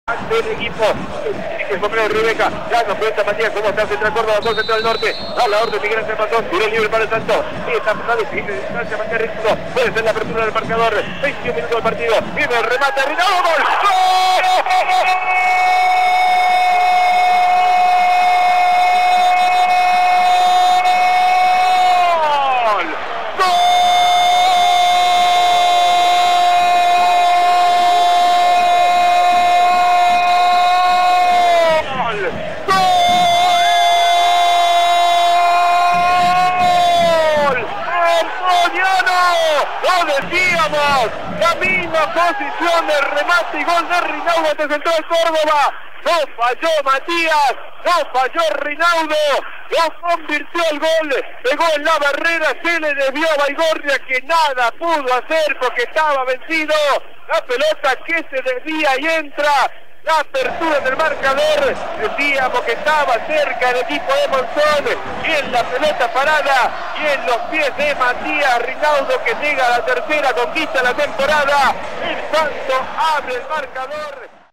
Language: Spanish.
Ante el equipo que sombrero Rebeca, ya nos cuenta Matías cómo está Central Córdoba, gol Central Norte, a la orden Miguel Ángel Matón, tiro libre para el Santos, y está a difícil de distancia, Matías Rígido, puede ser la apertura del marcador, 21 minutos del partido, viene el remate, Rinaldo, ¡gol! ¡Lo decíamos! Camino, posición de remate y gol de Rinaldo ante Central Córdoba. No falló Matías, no falló Rinaldo, lo convirtió el gol, pegó en la barrera, se le desvió a Baigorria que nada pudo hacer porque estaba vencido. La pelota que se desvía y entra. La apertura del marcador, decíamos que estaba cerca el equipo de Monzón, y en la pelota parada, y en los pies de Matías Rinaldo que llega a la tercera conquista de la temporada, el Santos abre el marcador.